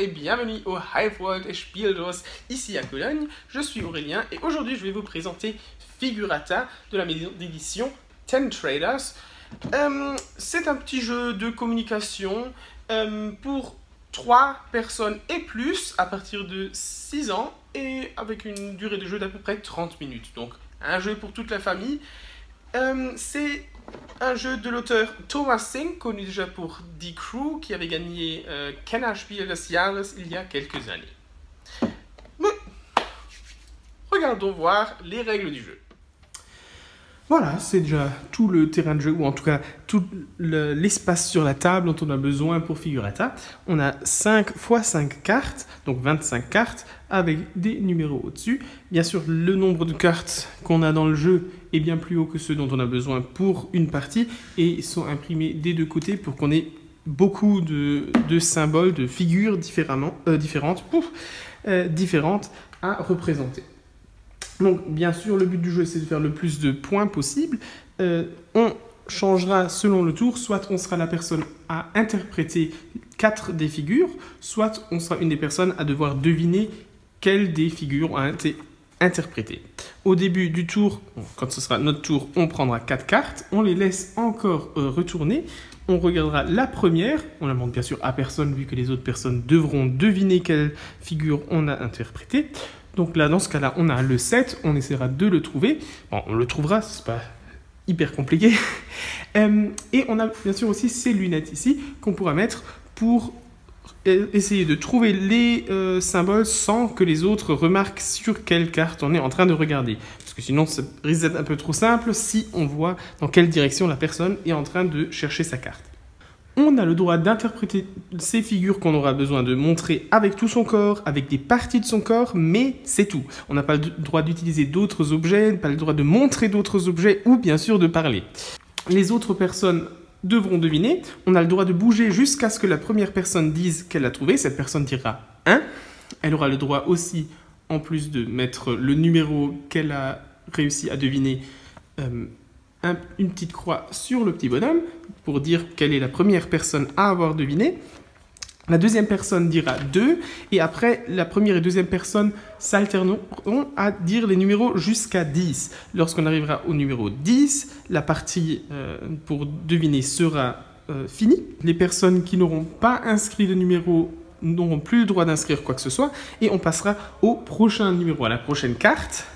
et bienvenue au Hive World et Spieldos, ici à Cologne. Je suis Aurélien et aujourd'hui je vais vous présenter Figurata de la maison d'édition Ten Traders. C'est un petit jeu de communication pour 3 personnes et plus à partir de 6 ans et avec une durée de jeu d'à peu près 30 minutes. Donc un jeu pour toute la famille. C'est un jeu de l'auteur Thomas Singh, connu déjà pour Die Crew, qui avait gagné Kennerspiel des Jahres il y a quelques années. Mais regardons voir les règles du jeu. Voilà, c'est déjà tout le terrain de jeu, ou en tout cas tout l'espace sur la table dont on a besoin pour Figurata. On a 5 x 5 cartes, donc 25 cartes, avec des numéros au-dessus. Bien sûr, le nombre de cartes qu'on a dans le jeu est bien plus haut que ceux dont on a besoin pour une partie, et ils sont imprimés des deux côtés pour qu'on ait beaucoup de symboles, de figures différentes à représenter. Donc, bien sûr, le but du jeu, c'est de faire le plus de points possible. On changera selon le tour, soit on sera la personne à interpréter 4 des figures, soit on sera une des personnes à devoir deviner quelle des figures ont été interprétées. Au début du tour, quand ce sera notre tour, on prendra 4 cartes, on les laisse encore retourner, on regardera la première, on la montre bien sûr à personne vu que les autres personnes devront deviner quelle figure on a interprétée. Donc là, dans ce cas-là, on a le 7, on essaiera de le trouver. Bon, on le trouvera, c'est pas hyper compliqué. Et on a bien sûr aussi ces lunettes ici qu'on pourra mettre pour essayer de trouver les symboles sans que les autres remarquent sur quelle carte on est en train de regarder. Parce que sinon, ça risque d'être un peu trop simple si on voit dans quelle direction la personne est en train de chercher sa carte. On a le droit d'interpréter ces figures qu'on aura besoin de montrer avec tout son corps, avec des parties de son corps, mais c'est tout. On n'a pas le droit d'utiliser d'autres objets, pas le droit de montrer d'autres objets ou bien sûr de parler. Les autres personnes devront deviner. On a le droit de bouger jusqu'à ce que la première personne dise qu'elle a trouvé. Cette personne dira 1. Elle aura le droit aussi, en plus de mettre le numéro qu'elle a réussi à deviner, une petite croix sur le petit bonhomme pour dire quelle est la première personne à avoir deviné. La deuxième personne dira 2 et après la première et deuxième personne s'alterneront à dire les numéros jusqu'à 10. Lorsqu'on arrivera au numéro 10, la partie pour deviner sera finie. Les personnes qui n'auront pas inscrit de numéro n'auront plus le droit d'inscrire quoi que ce soit et on passera au prochain numéro, à la prochaine carte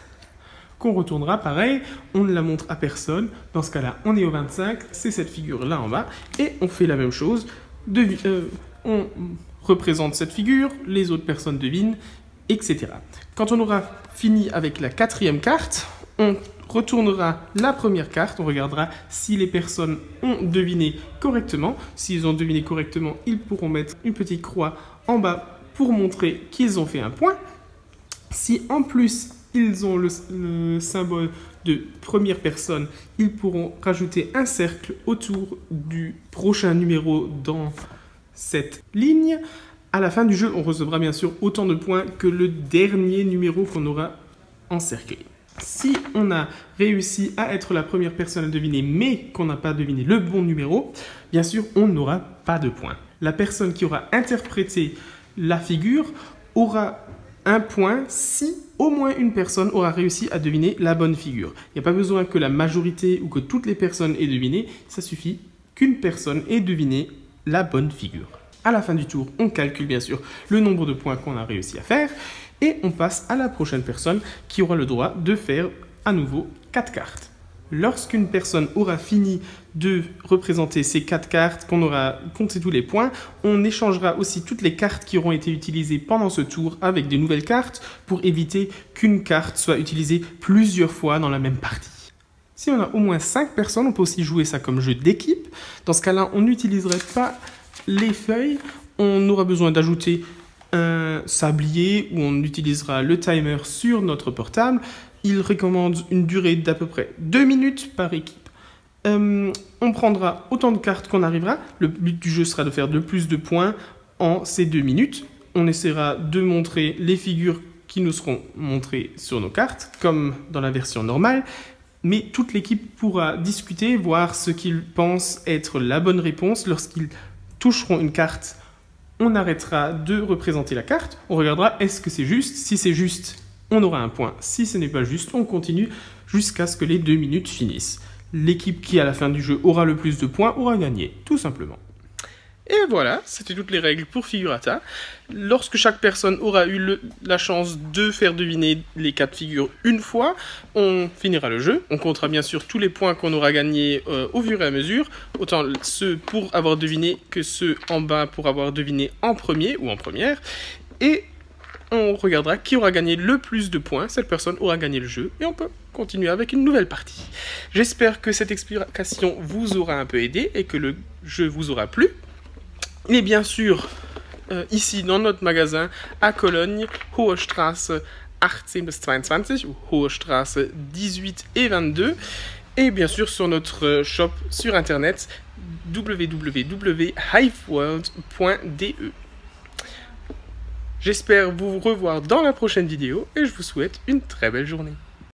qu'on retournera pareil, on ne la montre à personne. Dans ce cas-là, on est au 25, c'est cette figure-là en bas, et on fait la même chose. On représente cette figure, les autres personnes devinent, etc. Quand on aura fini avec la 4e carte, on retournera la première carte, on regardera si les personnes ont deviné correctement. S'ils ont deviné correctement, ils pourront mettre une petite croix en bas pour montrer qu'ils ont fait un point. Si en plus ils ont le symbole de première personne, ils pourront rajouter un cercle autour du prochain numéro dans cette ligne. À la fin du jeu, on recevra bien sûr autant de points que le dernier numéro qu'on aura encerclé. Si on a réussi à être la première personne à deviner, mais qu'on n'a pas deviné le bon numéro, bien sûr, on n'aura pas de points. La personne qui aura interprété la figure aura un point si au moins une personne aura réussi à deviner la bonne figure. Il n'y a pas besoin que la majorité ou que toutes les personnes aient deviné, ça suffit qu'une personne ait deviné la bonne figure. À la fin du tour, on calcule bien sûr le nombre de points qu'on a réussi à faire et on passe à la prochaine personne qui aura le droit de faire à nouveau 4 cartes. Lorsqu'une personne aura fini de représenter ces 4 cartes, qu'on aura compté tous les points, on échangera aussi toutes les cartes qui auront été utilisées pendant ce tour avec des nouvelles cartes pour éviter qu'une carte soit utilisée plusieurs fois dans la même partie. Si on a au moins 5 personnes, on peut aussi jouer ça comme jeu d'équipe. Dans ce cas-là, on n'utiliserait pas les feuilles, on aura besoin d'ajouter un sablier où on utilisera le timer sur notre portable. Il recommande une durée d'à peu près 2 minutes par équipe. On prendra autant de cartes qu'on arrivera. Le but du jeu sera de faire le plus de points en ces 2 minutes. On essaiera de montrer les figures qui nous seront montrées sur nos cartes, comme dans la version normale. Mais toute l'équipe pourra discuter, voir ce qu'ils pensent être la bonne réponse lorsqu'ils toucheront une carte on arrêtera de représenter la carte, on regardera est-ce que c'est juste. Si c'est juste, on aura un point. Si ce n'est pas juste, on continue jusqu'à ce que les 2 minutes finissent. L'équipe qui, à la fin du jeu, aura le plus de points, aura gagné, tout simplement. Et voilà, c'était toutes les règles pour Figurata. Lorsque chaque personne aura eu la chance de faire deviner les 4 figures une fois, on finira le jeu. On comptera bien sûr tous les points qu'on aura gagnés au fur et à mesure, autant ceux pour avoir deviné que ceux en bas pour avoir deviné en premier ou en première. Et on regardera qui aura gagné le plus de points, cette personne aura gagné le jeu, et on peut continuer avec une nouvelle partie. J'espère que cette explication vous aura un peu aidé et que le jeu vous aura plu. Il est bien sûr ici dans notre magasin à Cologne, Hohe Straße 18 bis 22 ou Hohe Straße 18 et 22, et bien sûr sur notre shop sur internet www.hiveworld.de. J'espère vous revoir dans la prochaine vidéo et je vous souhaite une très belle journée.